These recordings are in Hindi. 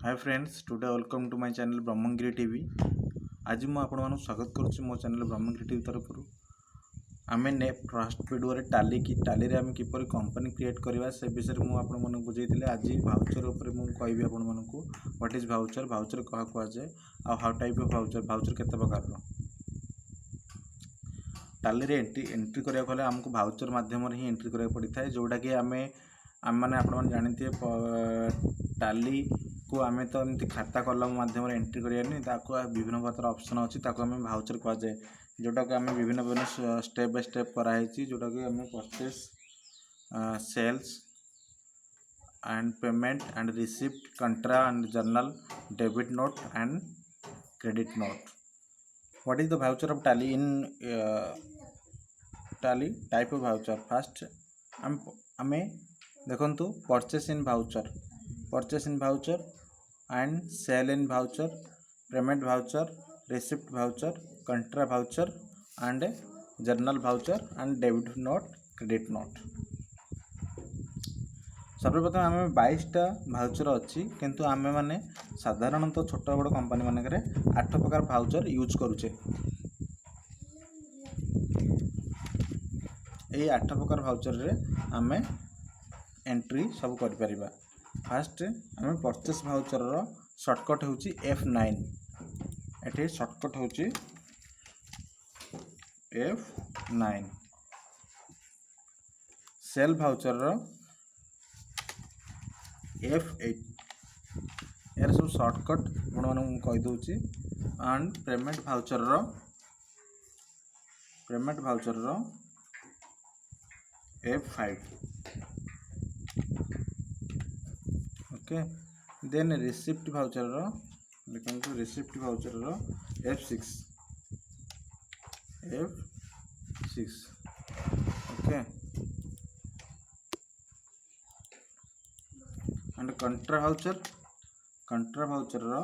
Hi friends, today welcome to my channel Brahmagiri TV. आज मुझे आपण स्वागत करुच्ची मो चैनल ब्रह्मगिरी टीवी तरफ। आम ने फर्स्ट वीडियो रे टाली रे आम किपर कंपनी क्रिएट करवा से विषय में मुझे बुझे। आज भाउचर उपर मुझे कहबी आपण मानू व्हाट इज भाउचर, भाउचर क्या कहुए, आ how type of voucher, voucher केते प्रकार टाली रे एंट्री करा आमको भाउचर माध्यम ही एंट्री करा पड़ता है, जोटा कि आम मैंने आपण जानते टाली को आम तो एमती खाता कलम माध्यम एंट्री करानी विभिन्न प्रकार ऑप्शन अच्छी आम भाउचर कहुए, जोटा कि आम विभिन्न स्टेप बाय स्टेप कराई, जोटा कि आम purchase, sales and payment and receipt, contra and journal, debit note and credit note. What is the voucher of Tally in Tally type of voucher? First आम देखु purchase in voucher and sale in voucher, payment voucher, receipt voucher, contra voucher and journal voucher and debit note, credit note. सर्वप्रथम आम 22टा भाउचर अच्छी, किंतु आम मैंने साधारणतः छोट बड़ कंपनी मानक 8 प्रकार भाउचर यूज करुचे। यही 8 प्रकार भाउचर रे आम एंट्री सब कर। फास्ट आम परचेस भाउचर रो शॉर्टकट हूँ F9। ये शॉर्टकट हूँ F9। सेल भाउचर रो F8। यार सब शॉर्टकट कहीदे। एंड पेमेंट भाउचर रो F5। Okay, then receipt voucher रो देखो, रिसिप्ट भाउचर रो F6। Okay, and contra voucher रो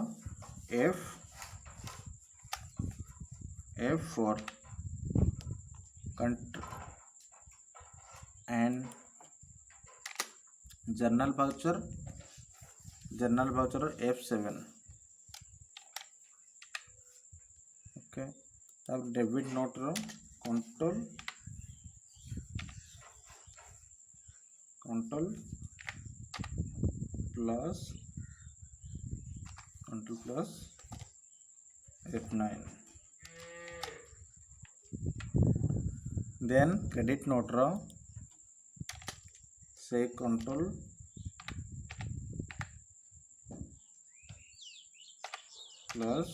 F4 and journal voucher F7। Okay, तब डेबिट नोट रो control plus F9। Then credit note रो से कंट्रोल प्लस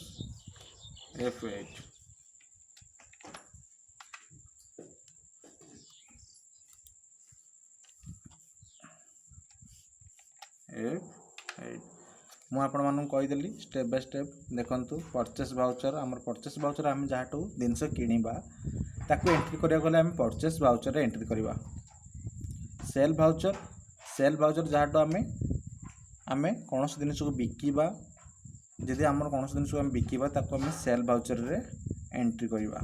F8। मु आपण मानू कहीदेली स्टेप बाय स्टेप। देखंतु परचेस भाउचर आम जहाँ जिनस किणवा ताकू एंट्री करा आम परचेस भाउचर एंट्री करवा। सेल भाउचर जहाँ आम कौन जिनस को बिकवा, जदि आम कौन जिनस को बिकवा ताकू आम सेल भाउचर रे एंट्री करवा।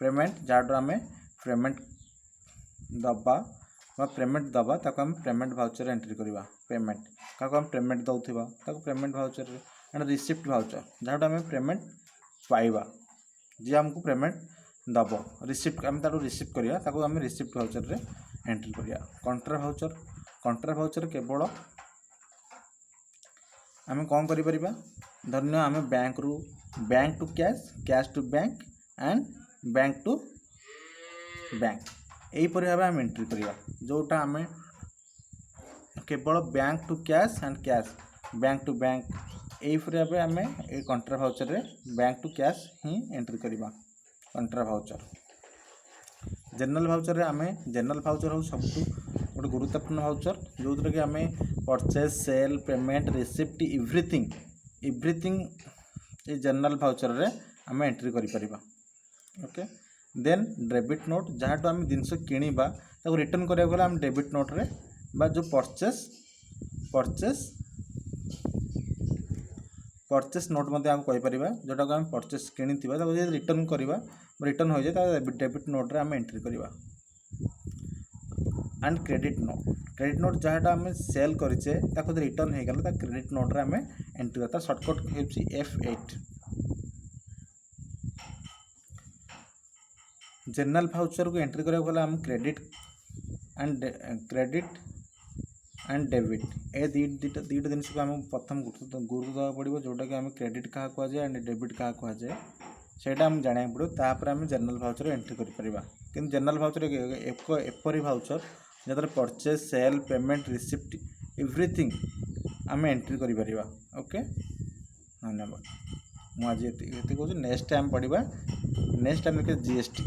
पेमेंट जहाँ आम पेमेंट दबा ताकू आम पेमेंट भाउचर एंट्री करवा। पेमेंट क्या आम पेमेंट दौथवा ताकू पेमेंट भाउचर रे। एंड रिसिप्ट भाउचर जहाँ आम पेमेंट पाइबा, जी आमको पेमेंट दब रिसिप्ट आम ताकू रिसिप्ट करवा ताकू आम रिसिप्ट भाउचर रे एंट्री करवा। कंट्रा भाउचर केवल आम कौन कर धन्य आम bank to cash, cash to bank and bank to bank, यहीपर भाव आम एंट्री करवा। जोटा आम केवल bank to cash and cash bank to bank, यहीपर भाव आम ये कंट्रा भाउचर रे बैंक टू कैश ही एंट्री करवा। कंट्रा भाउचर जनरल भाउचर आम जनरल भाउचर हूँ सब गोटे गुरुत्वपूर्ण भाउचर, जो कि आम purchase, sale, payment, receipt everything ये जनरल भाउचर रे आम entry करिपरिबा। Okay, then debit note जहाँ आम जिनस किणवा ताको रिटर्न करिया गले आम डेबिट नोट रे बा जो परचेस नोट मध्य आम कहि परिबा, जोटा को आम परचेस किणिथिबा ताको जे रिटर्न करबा, रिटर्न हो जाए ता डेबिट नोट रे आम एंट्री करबा। एंड क्रेडिट नोट जहाँ आम सेल करें रिटर्न हो गला क्रेडिट नोट रे आम एंट्री करता सर्टकट होची F8। जनरल भाउचर को एंट्री करने गला हम क्रेडिट एंड डेबिट ए दुईटा जिनस को आम प्रथम गुरुत्व देवा पड़ो जोटा कि आम क्रेडिट क्या कहुए एंड डेबिट क्या कहुए सेटा आम जाना पड़ो तापर आम जनरल भाउचर एंट्री करें कि जनरल भाउचर एपरी भाउचर जो purchase sale payment receipt everything आम एंट्री करें। ओके धन्यवाद। मुझे कहूँ नेक्स्ट टाइम पढ़ा नेक्स्ट टाइम देखिए जीएसटी।